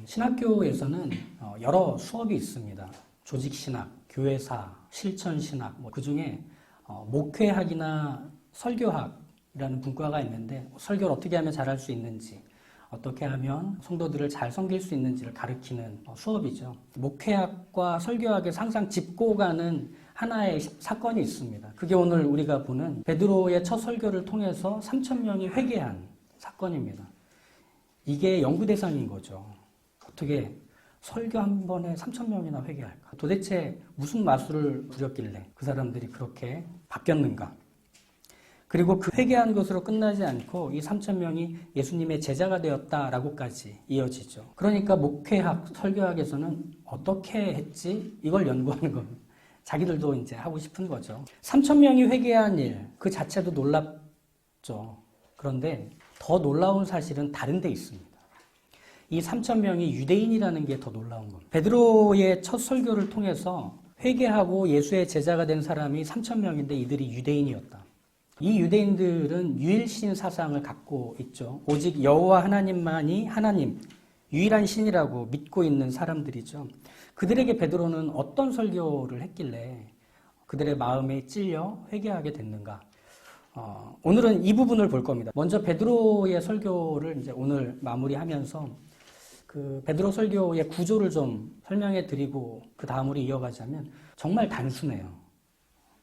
신학교에서는 여러 수업이 있습니다. 조직신학, 교회사, 실천신학, 그 중에 목회학이나 설교학이라는 분과가 있는데 설교를 어떻게 하면 잘할 수 있는지, 어떻게 하면 성도들을 잘 섬길 수 있는지를 가르치는 수업이죠. 목회학과 설교학에 항상 짚고 가는 하나의 사건이 있습니다. 그게 오늘 우리가 보는 베드로의 첫 설교를 통해서 3,000명이 회개한 사건입니다. 이게 연구 대상인 거죠. 어떻게 설교 한 번에 3,000명이나 회개할까? 도대체 무슨 마술을 부렸길래 그 사람들이 그렇게 바뀌었는가? 그리고 그 회개한 것으로 끝나지 않고 이 3,000명이 예수님의 제자가 되었다라고까지 이어지죠. 그러니까 목회학, 설교학에서는 어떻게 했지? 이걸 연구하는 겁니다. 자기들도 이제 하고 싶은 거죠. 3,000명이 회개한 일, 그 자체도 놀랍죠. 그런데 더 놀라운 사실은 다른 데 있습니다. 이 3,000명이 유대인이라는 게 더 놀라운 겁니다. 베드로의 첫 설교를 통해서 회개하고 예수의 제자가 된 사람이 3,000명인데 이들이 유대인이었다. 이 유대인들은 유일신 사상을 갖고 있죠. 오직 여호와 하나님만이 하나님, 유일한 신이라고 믿고 있는 사람들이죠. 그들에게 베드로는 어떤 설교를 했길래 그들의 마음에 찔려 회개하게 됐는가? 오늘은 이 부분을 볼 겁니다. 먼저 베드로의 설교를 이제 오늘 마무리하면서 그 베드로 설교의 구조를 좀 설명해 드리고 그 다음으로 이어가자면 정말 단순해요.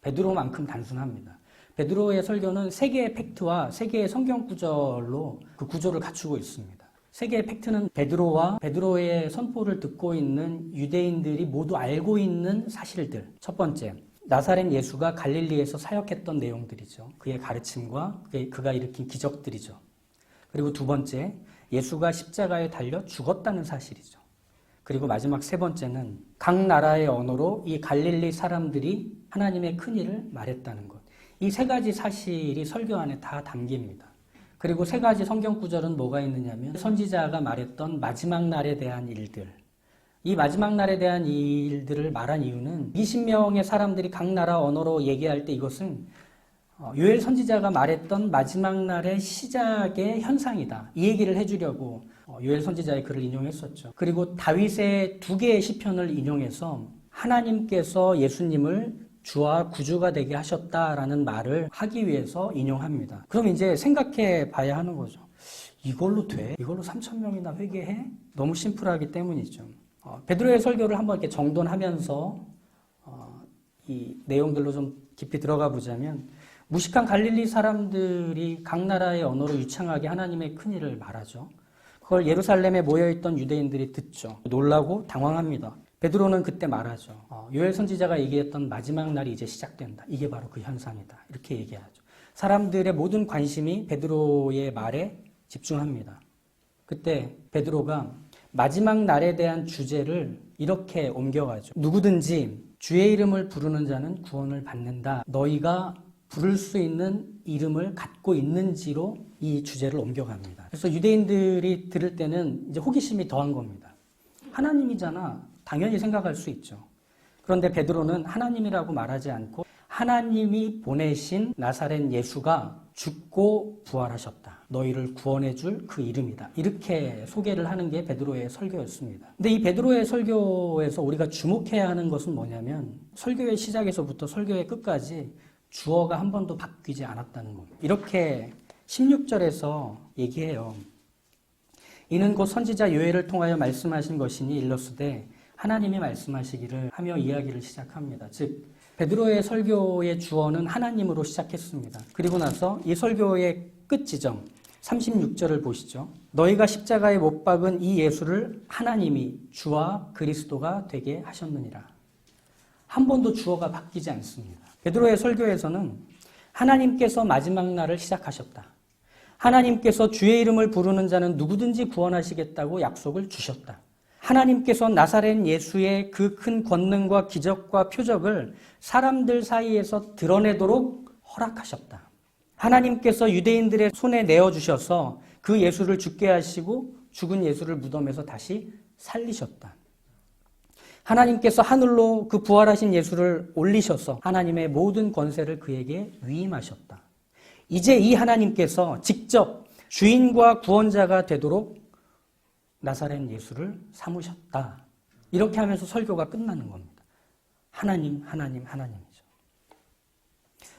베드로만큼 단순합니다. 베드로의 설교는 세 개의 팩트와 세 개의 성경 구절로 그 구조를 갖추고 있습니다. 세 개의 팩트는 베드로와 베드로의 선포를 듣고 있는 유대인들이 모두 알고 있는 사실들. 첫 번째, 나사렛 예수가 갈릴리에서 사역했던 내용들이죠. 그의 가르침과 그가 일으킨 기적들이죠. 그리고 두 번째, 예수가 십자가에 달려 죽었다는 사실이죠. 그리고 마지막 세 번째는 각 나라의 언어로 이 갈릴리 사람들이 하나님의 큰일을 말했다는 것. 이 세 가지 사실이 설교 안에 다 담깁니다. 그리고 세 가지 성경 구절은 뭐가 있느냐면 선지자가 말했던 마지막 날에 대한 일들. 이 마지막 날에 대한 일들을 말한 이유는 20명의 사람들이 각 나라 언어로 얘기할 때 이것은 요엘 선지자가 말했던 마지막 날의 시작의 현상이다. 이 얘기를 해주려고 요엘 선지자의 글을 인용했었죠. 그리고 다윗의 두 개의 시편을 인용해서 하나님께서 예수님을 주와 구주가 되게 하셨다라는 말을 하기 위해서 인용합니다. 그럼 이제 생각해 봐야 하는 거죠. 이걸로 돼? 이걸로 3,000명이나 회개해? 너무 심플하기 때문이죠. 베드로의 설교를 한번 이렇게 정돈하면서 이 내용들로 좀 깊이 들어가 보자면 무식한 갈릴리 사람들이 각 나라의 언어로 유창하게 하나님의 큰일을 말하죠. 그걸 예루살렘에 모여있던 유대인들이 듣죠. 놀라고 당황합니다. 베드로는 그때 말하죠. 요엘 선지자가 얘기했던 마지막 날이 이제 시작된다. 이게 바로 그 현상이다. 이렇게 얘기하죠. 사람들의 모든 관심이 베드로의 말에 집중합니다. 그때 베드로가 마지막 날에 대한 주제를 이렇게 옮겨가죠. 누구든지 주의 이름을 부르는 자는 구원을 받는다. 너희가 부를 수 있는 이름을 갖고 있는지로 이 주제를 옮겨갑니다. 그래서 유대인들이 들을 때는 이제 호기심이 더한 겁니다. 하나님이잖아. 당연히 생각할 수 있죠. 그런데 베드로는 하나님이라고 말하지 않고 하나님이 보내신 나사렛 예수가 죽고 부활하셨다. 너희를 구원해 줄 그 이름이다. 이렇게 소개를 하는 게 베드로의 설교였습니다. 근데 이 베드로의 설교에서 우리가 주목해야 하는 것은 뭐냐면 설교의 시작에서부터 설교의 끝까지 주어가 한 번도 바뀌지 않았다는 겁니다. 이렇게 16절에서 얘기해요. 이는 곧 선지자 요엘을 통하여 말씀하신 것이니 일러스되 하나님이 말씀하시기를 하며 이야기를 시작합니다. 즉 베드로의 설교의 주어는 하나님으로 시작했습니다. 그리고 나서 이 설교의 끝 지점 36절을 보시죠. 너희가 십자가에 못 박은 이 예수를 하나님이 주와 그리스도가 되게 하셨느니라. 한 번도 주어가 바뀌지 않습니다. 베드로의 설교에서는 하나님께서 마지막 날을 시작하셨다. 하나님께서 주의 이름을 부르는 자는 누구든지 구원하시겠다고 약속을 주셨다. 하나님께서 나사렛 예수의 그 큰 권능과 기적과 표적을 사람들 사이에서 드러내도록 허락하셨다. 하나님께서 유대인들의 손에 내어주셔서 그 예수를 죽게 하시고 죽은 예수를 무덤에서 다시 살리셨다. 하나님께서 하늘로 그 부활하신 예수를 올리셔서 하나님의 모든 권세를 그에게 위임하셨다. 이제 이 하나님께서 직접 주인과 구원자가 되도록 나사렛 예수를 삼으셨다. 이렇게 하면서 설교가 끝나는 겁니다. 하나님, 하나님, 하나님이죠.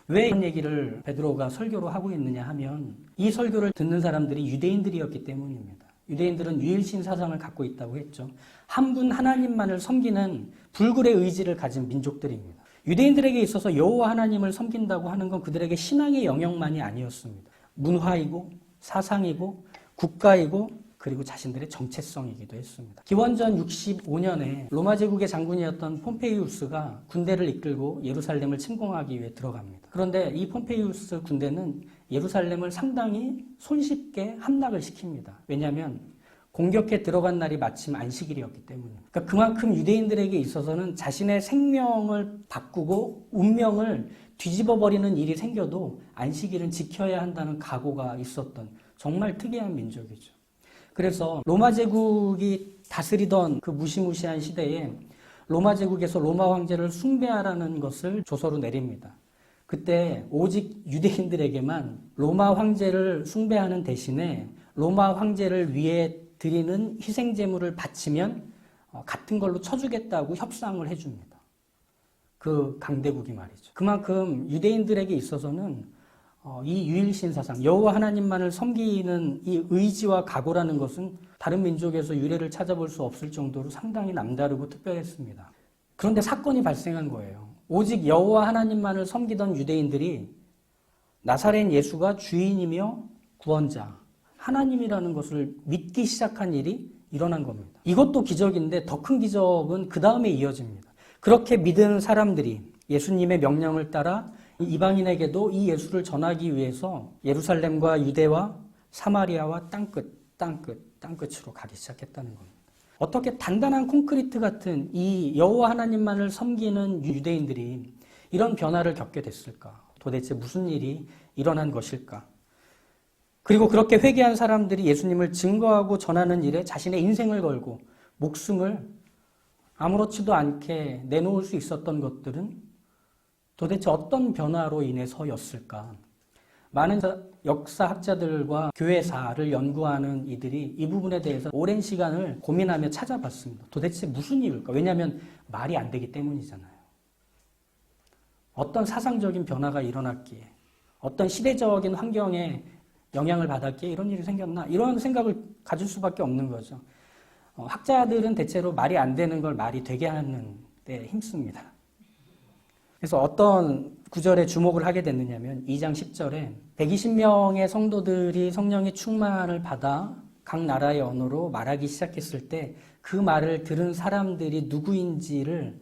왜 이런 얘기를 베드로가 설교로 하고 있느냐 하면 이 설교를 듣는 사람들이 유대인들이었기 때문입니다. 유대인들은 유일신 사상을 갖고 있다고 했죠. 한 분 하나님만을 섬기는 불굴의 의지를 가진 민족들입니다. 유대인들에게 있어서 여호와 하나님을 섬긴다고 하는 건 그들에게 신앙의 영역만이 아니었습니다. 문화이고 사상이고 국가이고 그리고 자신들의 정체성이기도 했습니다. 기원전 65년에 로마 제국의 장군이었던 폼페이우스가 군대를 이끌고 예루살렘을 침공하기 위해 들어갑니다. 그런데 이 폼페이우스 군대는 예루살렘을 상당히 손쉽게 함락을 시킵니다. 왜냐하면 공격해 들어간 날이 마침 안식일이었기 때문입니다. 그러니까 그만큼 유대인들에게 있어서는 자신의 생명을 바꾸고 운명을 뒤집어버리는 일이 생겨도 안식일은 지켜야 한다는 각오가 있었던 정말 특이한 민족이죠. 그래서 로마 제국이 다스리던 그 무시무시한 시대에 로마 제국에서 로마 황제를 숭배하라는 것을 조서로 내립니다. 그때 오직 유대인들에게만 로마 황제를 숭배하는 대신에 로마 황제를 위해 드리는 희생 제물을 바치면 같은 걸로 쳐주겠다고 협상을 해줍니다. 그 강대국이 말이죠. 그만큼 유대인들에게 있어서는 이 유일신 사상, 여호와 하나님만을 섬기는 이 의지와 각오라는 것은 다른 민족에서 유래를 찾아볼 수 없을 정도로 상당히 남다르고 특별했습니다. 그런데 사건이 발생한 거예요. 오직 여호와 하나님만을 섬기던 유대인들이 나사렛 예수가 주인이며 구원자, 하나님이라는 것을 믿기 시작한 일이 일어난 겁니다. 이것도 기적인데 더 큰 기적은 그 다음에 이어집니다. 그렇게 믿은 사람들이 예수님의 명령을 따라 이방인에게도 이 예수를 전하기 위해서 예루살렘과 유대와 사마리아와 땅끝으로 가기 시작했다는 겁니다. 어떻게 단단한 콘크리트 같은 이 여호와 하나님만을 섬기는 유대인들이 이런 변화를 겪게 됐을까? 도대체 무슨 일이 일어난 것일까? 그리고 그렇게 회개한 사람들이 예수님을 증거하고 전하는 일에 자신의 인생을 걸고 목숨을 아무렇지도 않게 내놓을 수 있었던 것들은 도대체 어떤 변화로 인해서였을까? 많은 역사학자들과 교회사를 연구하는 이들이 이 부분에 대해서 오랜 시간을 고민하며 찾아봤습니다. 도대체 무슨 이유일까? 왜냐하면 말이 안 되기 때문이잖아요. 어떤 사상적인 변화가 일어났기에, 어떤 시대적인 환경에 영향을 받았기에 이런 일이 생겼나? 이런 생각을 가질 수밖에 없는 거죠. 학자들은 대체로 말이 안 되는 걸 말이 되게 하는 데 힘씁니다. 그래서 어떤 구절에 주목을 하게 됐느냐면 2장 10절에 120명의 성도들이 성령의 충만을 받아 각 나라의 언어로 말하기 시작했을 때 그 말을 들은 사람들이 누구인지를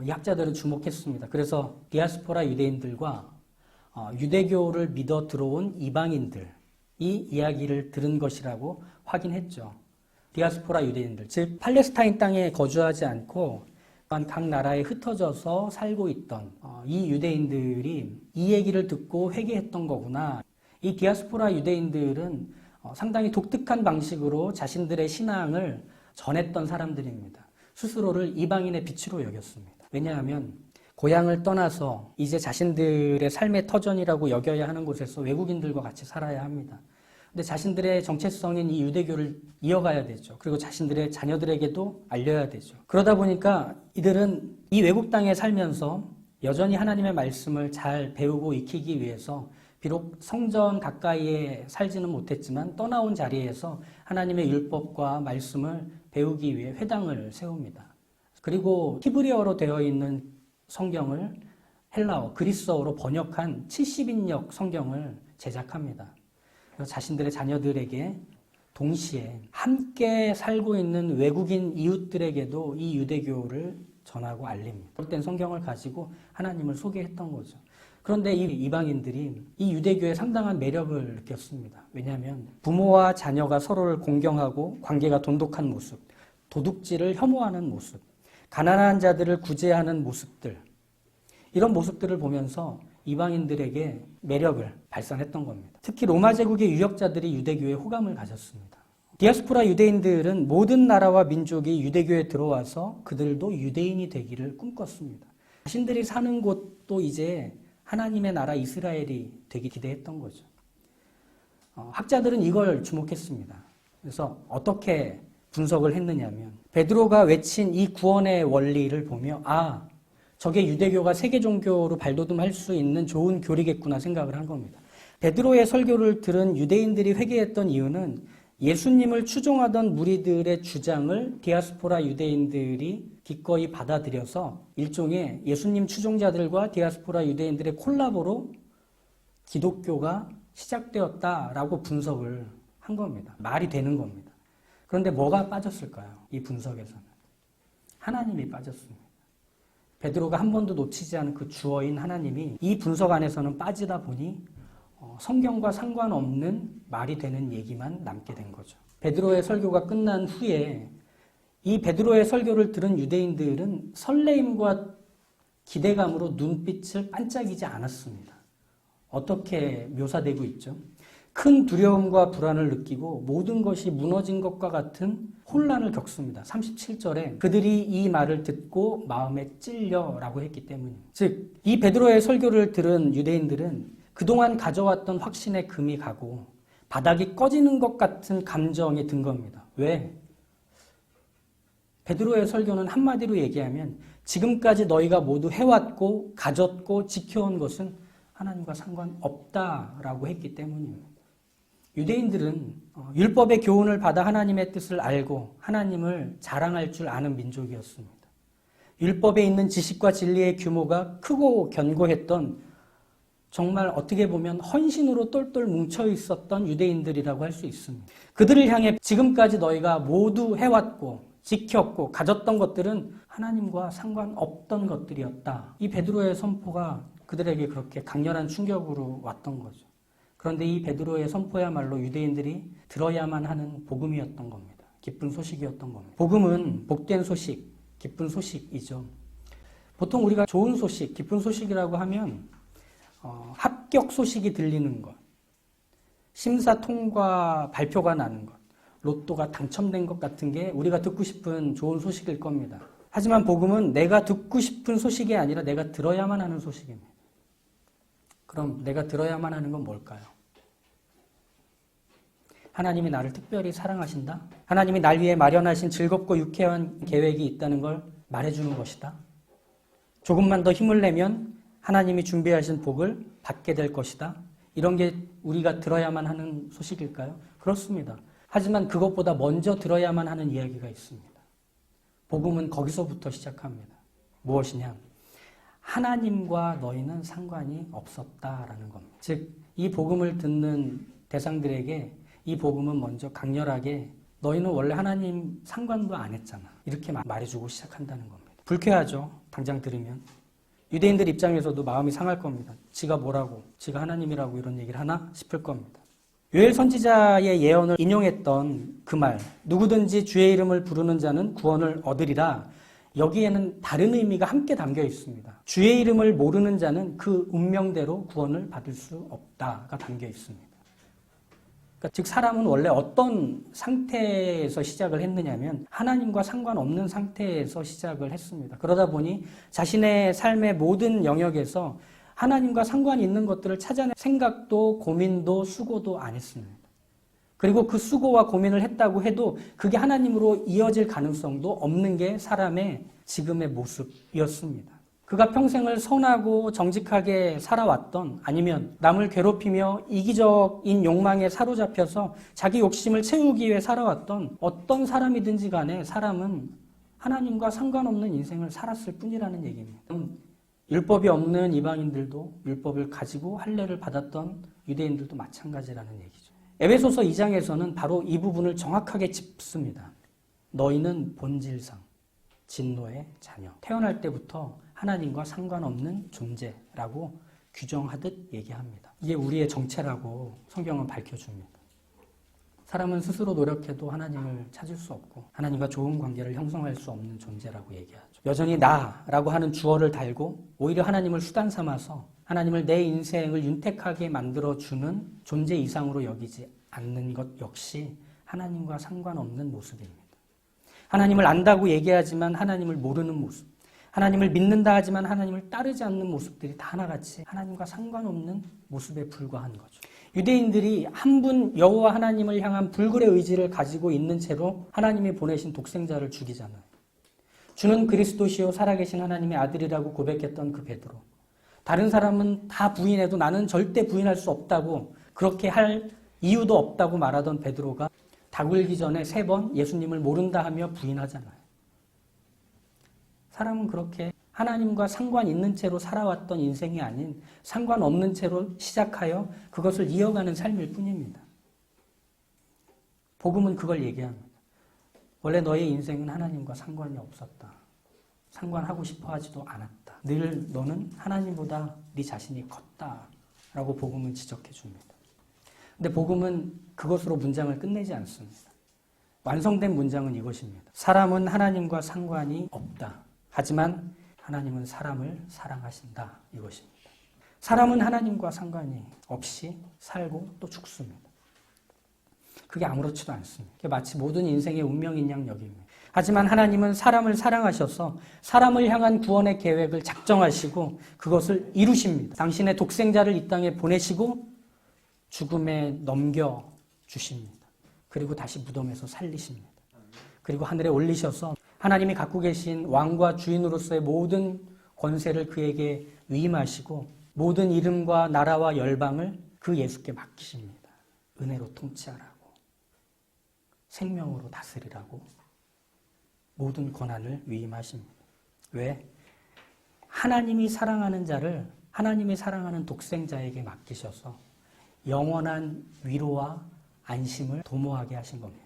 이 학자들은 주목했습니다. 그래서 디아스포라 유대인들과 유대교를 믿어 들어온 이방인들이 이야기를 들은 것이라고 확인했죠. 디아스포라 유대인들, 즉 팔레스타인 땅에 거주하지 않고 각 나라에 흩어져서 살고 있던 이 유대인들이 이 얘기를 듣고 회개했던 거구나. 이 디아스포라 유대인들은 상당히 독특한 방식으로 자신들의 신앙을 전했던 사람들입니다. 스스로를 이방인의 빛으로 여겼습니다. 왜냐하면 고향을 떠나서 이제 자신들의 삶의 터전이라고 여겨야 하는 곳에서 외국인들과 같이 살아야 합니다. 근데 자신들의 정체성인 이 유대교를 이어가야 되죠. 그리고 자신들의 자녀들에게도 알려야 되죠. 그러다 보니까 이들은 이 외국 땅에 살면서 여전히 하나님의 말씀을 잘 배우고 익히기 위해서 비록 성전 가까이에 살지는 못했지만 떠나온 자리에서 하나님의 율법과 말씀을 배우기 위해 회당을 세웁니다. 그리고 히브리어로 되어 있는 성경을 헬라어, 그리스어로 번역한 70인역 성경을 제작합니다. 자신들의 자녀들에게 동시에 함께 살고 있는 외국인 이웃들에게도 이 유대교를 전하고 알립니다. 그런 성경을 가지고 하나님을 소개했던 거죠. 그런데 이 이방인들이 이 유대교에 상당한 매력을 느꼈습니다. 왜냐하면 부모와 자녀가 서로를 공경하고 관계가 돈독한 모습, 도둑질을 혐오하는 모습, 가난한 자들을 구제하는 모습들, 이런 모습들을 보면서 이방인들에게 매력을 발산했던 겁니다. 특히 로마 제국의 유역자들이 유대교에 호감을 가졌습니다. 디아스포라 유대인들은 모든 나라와 민족이 유대교에 들어와서 그들도 유대인이 되기를 꿈꿨습니다. 자신들이 사는 곳도 이제 하나님의 나라 이스라엘이 되기 기대했던 거죠. 학자들은 이걸 주목했습니다. 그래서 어떻게 분석을 했느냐면 베드로가 외친 이 구원의 원리를 보며 저게 유대교가 세계 종교로 발돋움할 수 있는 좋은 교리겠구나 생각을 한 겁니다. 베드로의 설교를 들은 유대인들이 회개했던 이유는 예수님을 추종하던 무리들의 주장을 디아스포라 유대인들이 기꺼이 받아들여서 일종의 예수님 추종자들과 디아스포라 유대인들의 콜라보로 기독교가 시작되었다라고 분석을 한 겁니다. 말이 되는 겁니다. 그런데 뭐가 빠졌을까요? 이 분석에서는. 하나님이 빠졌습니다. 베드로가 한 번도 놓치지 않은 그 주어인 하나님이 이 분석 안에서는 빠지다 보니 성경과 상관없는 말이 되는 얘기만 남게 된 거죠. 베드로의 설교가 끝난 후에 이 베드로의 설교를 들은 유대인들은 설레임과 기대감으로 눈빛을 반짝이지 않았습니다. 어떻게 묘사되고 있죠? 큰 두려움과 불안을 느끼고 모든 것이 무너진 것과 같은 혼란을 겪습니다. 37절에 그들이 이 말을 듣고 마음에 찔려라고 했기 때문입니다. 즉, 이 베드로의 설교를 들은 유대인들은 그동안 가져왔던 확신의 금이 가고 바닥이 꺼지는 것 같은 감정에 든 겁니다. 왜? 베드로의 설교는 한마디로 얘기하면 지금까지 너희가 모두 해왔고 가졌고 지켜온 것은 하나님과 상관없다라고 했기 때문입니다. 유대인들은 율법의 교훈을 받아 하나님의 뜻을 알고 하나님을 자랑할 줄 아는 민족이었습니다. 율법에 있는 지식과 진리의 규모가 크고 견고했던 정말 어떻게 보면 헌신으로 똘똘 뭉쳐 있었던 유대인들이라고 할 수 있습니다. 그들을 향해 지금까지 너희가 모두 해왔고 지켰고 가졌던 것들은 하나님과 상관없던 것들이었다. 이 베드로의 선포가 그들에게 그렇게 강렬한 충격으로 왔던 거죠. 그런데 이 베드로의 선포야말로 유대인들이 들어야만 하는 복음이었던 겁니다. 기쁜 소식이었던 겁니다. 복음은 복된 소식, 기쁜 소식이죠. 보통 우리가 좋은 소식, 기쁜 소식이라고 하면 합격 소식이 들리는 것, 심사 통과 발표가 나는 것, 로또가 당첨된 것 같은 게 우리가 듣고 싶은 좋은 소식일 겁니다. 하지만 복음은 내가 듣고 싶은 소식이 아니라 내가 들어야만 하는 소식입니다. 그럼 내가 들어야만 하는 건 뭘까요? 하나님이 나를 특별히 사랑하신다? 하나님이 날 위해 마련하신 즐겁고 유쾌한 계획이 있다는 걸 말해주는 것이다. 조금만 더 힘을 내면 하나님이 준비하신 복을 받게 될 것이다. 이런 게 우리가 들어야만 하는 소식일까요? 그렇습니다. 하지만 그것보다 먼저 들어야만 하는 이야기가 있습니다. 복음은 거기서부터 시작합니다. 무엇이냐? 하나님과 너희는 상관이 없었다라는 겁니다. 즉, 이 복음을 듣는 대상들에게 이 복음은 먼저 강렬하게 너희는 원래 하나님 상관도 안 했잖아. 이렇게 말해주고 시작한다는 겁니다. 불쾌하죠. 당장 들으면. 유대인들 입장에서도 마음이 상할 겁니다. 지가 뭐라고, 지가 하나님이라고 이런 얘기를 하나 싶을 겁니다. 요엘 선지자의 예언을 인용했던 그 말, 누구든지 주의 이름을 부르는 자는 구원을 얻으리라. 여기에는 다른 의미가 함께 담겨 있습니다. 주의 이름을 모르는 자는 그 운명대로 구원을 받을 수 없다가 담겨 있습니다. 그러니까 즉 사람은 원래 어떤 상태에서 시작을 했느냐면 하나님과 상관없는 상태에서 시작을 했습니다. 그러다 보니 자신의 삶의 모든 영역에서 하나님과 상관이 있는 것들을 찾아낼 생각도 고민도 수고도 안 했습니다. 그리고 그 수고와 고민을 했다고 해도 그게 하나님으로 이어질 가능성도 없는 게 사람의 지금의 모습이었습니다. 그가 평생을 선하고 정직하게 살아왔던 아니면 남을 괴롭히며 이기적인 욕망에 사로잡혀서 자기 욕심을 채우기 위해 살아왔던 어떤 사람이든지 간에 사람은 하나님과 상관없는 인생을 살았을 뿐이라는 얘기입니다. 율법이 없는 이방인들도 율법을 가지고 할례를 받았던 유대인들도 마찬가지라는 얘기죠. 에베소서 2장에서는 바로 이 부분을 정확하게 짚습니다. 너희는 본질상 진노의 자녀. 태어날 때부터 하나님과 상관없는 존재라고 규정하듯 얘기합니다. 이게 우리의 정체라고 성경은 밝혀줍니다. 사람은 스스로 노력해도 하나님을 찾을 수 없고 하나님과 좋은 관계를 형성할 수 없는 존재라고 얘기하죠. 여전히 나라고 하는 주어를 달고 오히려 하나님을 수단 삼아서 하나님을 내 인생을 윤택하게 만들어주는 존재 이상으로 여기지 않는 것 역시 하나님과 상관없는 모습입니다. 하나님을 안다고 얘기하지만 하나님을 모르는 모습, 하나님을 믿는다 하지만 하나님을 따르지 않는 모습들이 다 하나같이 하나님과 상관없는 모습에 불과한 거죠. 유대인들이 한 분 여호와 하나님을 향한 불굴의 의지를 가지고 있는 채로 하나님이 보내신 독생자를 죽이잖아요. 주는 그리스도시요 살아계신 하나님의 아들이라고 고백했던 그 베드로. 다른 사람은 다 부인해도 나는 절대 부인할 수 없다고, 그렇게 할 이유도 없다고 말하던 베드로가 닭 울기 전에 3번 예수님을 모른다 하며 부인하잖아요. 사람은 그렇게 하나님과 상관 있는 채로 살아왔던 인생이 아닌 상관없는 채로 시작하여 그것을 이어가는 삶일 뿐입니다. 복음은 그걸 얘기합니다. 원래 너의 인생은 하나님과 상관이 없었다. 상관하고 싶어 하지도 않았다. 늘 너는 하나님보다 네 자신이 컸다. 라고 복음은 지적해 줍니다. 근데 복음은 그것으로 문장을 끝내지 않습니다. 완성된 문장은 이것입니다. 사람은 하나님과 상관이 없다. 하지만 하나님은 사람을 사랑하신다. 이것입니다. 사람은 하나님과 상관이 없이 살고 또 죽습니다. 그게 아무렇지도 않습니다. 마치 모든 인생의 운명인 양 여깁니다. 하지만 하나님은 사람을 사랑하셔서 사람을 향한 구원의 계획을 작정하시고 그것을 이루십니다. 당신의 독생자를 이 땅에 보내시고 죽음에 넘겨주십니다. 그리고 다시 무덤에서 살리십니다. 그리고 하늘에 올리셔서 하나님이 갖고 계신 왕과 주인으로서의 모든 권세를 그에게 위임하시고 모든 이름과 나라와 열방을 그 예수께 맡기십니다. 은혜로 통치하라고, 생명으로 다스리라고 모든 권한을 위임하십니다. 왜? 하나님이 사랑하는 자를 하나님이 사랑하는 독생자에게 맡기셔서 영원한 위로와 안심을 도모하게 하신 겁니다.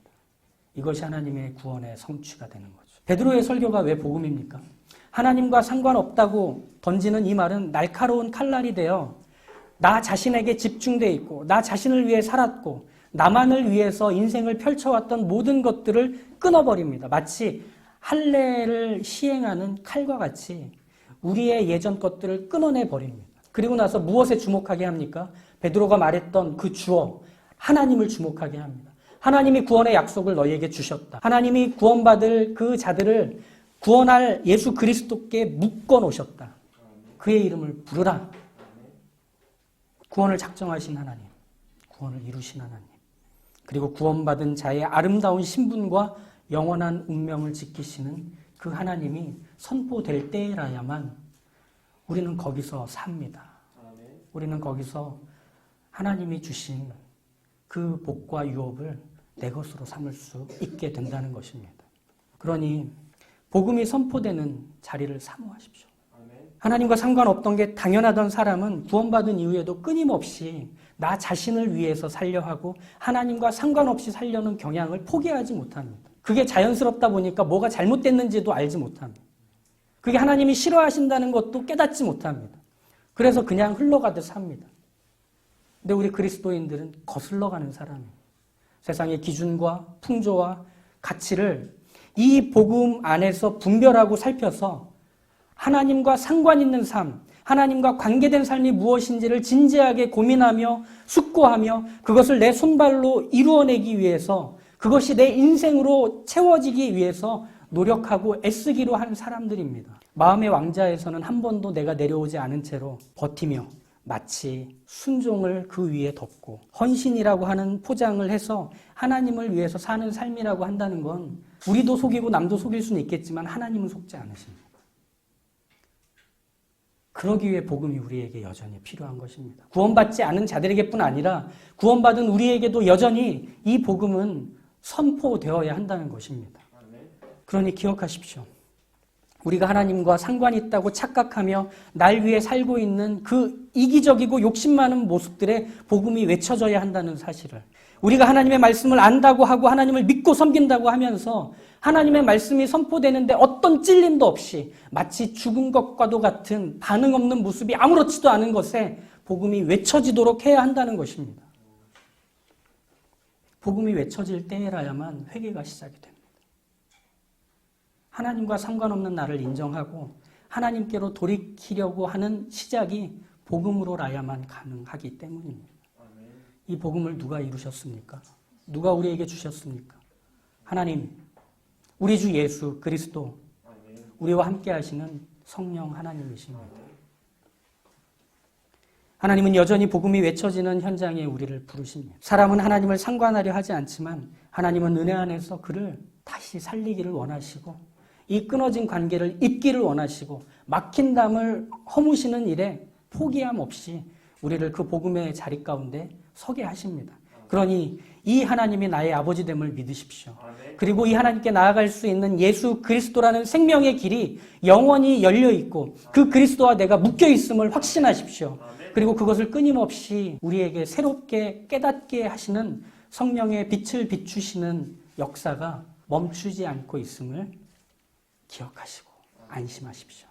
이것이 하나님의 구원의 성취가 되는 거죠. 베드로의 설교가 왜 복음입니까? 하나님과 상관없다고 던지는 이 말은 날카로운 칼날이 되어 나 자신에게 집중되어 있고 나 자신을 위해 살았고 나만을 위해서 인생을 펼쳐왔던 모든 것들을 끊어버립니다. 마치 할례를 시행하는 칼과 같이 우리의 예전 것들을 끊어내버립니다. 그리고 나서 무엇에 주목하게 합니까? 베드로가 말했던 그 주어 하나님을 주목하게 합니다. 하나님이 구원의 약속을 너희에게 주셨다. 하나님이 구원받을 그 자들을 구원할 예수 그리스도께 묶어 놓으셨다. 그의 이름을 부르라. 구원을 작정하신 하나님, 구원을 이루신 하나님, 그리고 구원받은 자의 아름다운 신분과 영원한 운명을 지키시는 그 하나님이 선포될 때라야만 우리는 거기서 삽니다. 우리는 거기서 하나님이 주신 그 복과 유업을 내 것으로 삼을 수 있게 된다는 것입니다. 그러니 복음이 선포되는 자리를 사모하십시오. 하나님과 상관없던 게 당연하던 사람은 구원받은 이후에도 끊임없이 나 자신을 위해서 살려 하고 하나님과 상관없이 살려는 경향을 포기하지 못합니다. 그게 자연스럽다 보니까 뭐가 잘못됐는지도 알지 못합니다. 그게 하나님이 싫어하신다는 것도 깨닫지 못합니다. 그래서 그냥 흘러가듯 삽니다. 근데 우리 그리스도인들은 거슬러가는 사람이에요. 세상의 기준과 풍조와 가치를 이 복음 안에서 분별하고 살펴서 하나님과 상관 있는 삶, 하나님과 관계된 삶이 무엇인지를 진지하게 고민하며 숙고하며 그것을 내 손발로 이루어내기 위해서 그것이 내 인생으로 채워지기 위해서 노력하고 애쓰기로 한 사람들입니다. 마음의 왕자에서는 한 번도 내가 내려오지 않은 채로 버티며 마치 순종을 그 위에 덮고 헌신이라고 하는 포장을 해서 하나님을 위해서 사는 삶이라고 한다는 건 우리도 속이고 남도 속일 수는 있겠지만 하나님은 속지 않으십니다. 그러기 위해 복음이 우리에게 여전히 필요한 것입니다. 구원받지 않은 자들에게뿐 아니라 구원받은 우리에게도 여전히 이 복음은 선포되어야 한다는 것입니다. 그러니 기억하십시오. 우리가 하나님과 상관이 있다고 착각하며 날 위해 살고 있는 그 이기적이고 욕심 많은 모습들의 복음이 외쳐져야 한다는 사실을, 우리가 하나님의 말씀을 안다고 하고 하나님을 믿고 섬긴다고 하면서 하나님의 말씀이 선포되는데 어떤 찔림도 없이 마치 죽은 것과도 같은 반응 없는 모습이 아무렇지도 않은 것에 복음이 외쳐지도록 해야 한다는 것입니다. 복음이 외쳐질 때라야만 회개가 시작이 됩니다. 하나님과 상관없는 나를 인정하고 하나님께로 돌이키려고 하는 시작이 복음으로라야만 가능하기 때문입니다. 이 복음을 누가 이루셨습니까? 누가 우리에게 주셨습니까? 하나님, 우리 주 예수 그리스도, 우리와 함께 하시는 성령 하나님이십니다. 하나님은 여전히 복음이 외쳐지는 현장에 우리를 부르십니다. 사람은 하나님을 상관하려 하지 않지만 하나님은 은혜 안에서 그를 다시 살리기를 원하시고 이 끊어진 관계를 잇기를 원하시고 막힌 담을 허무시는 일에 포기함 없이 우리를 그 복음의 자리 가운데 서게 하십니다. 그러니 이 하나님이 나의 아버지됨을 믿으십시오. 그리고 이 하나님께 나아갈 수 있는 예수 그리스도라는 생명의 길이 영원히 열려 있고 그 그리스도와 내가 묶여 있음을 확신하십시오. 그리고 그것을 끊임없이 우리에게 새롭게 깨닫게 하시는 성령의 빛을 비추시는 역사가 멈추지 않고 있음을 기억하시고 안심하십시오.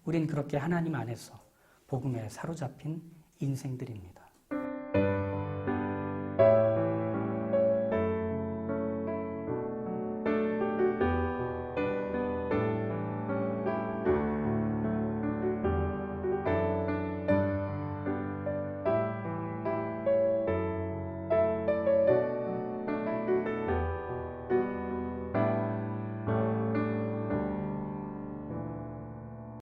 우린 그렇게 하나님 안에서 복음에 사로잡힌 인생들입니다.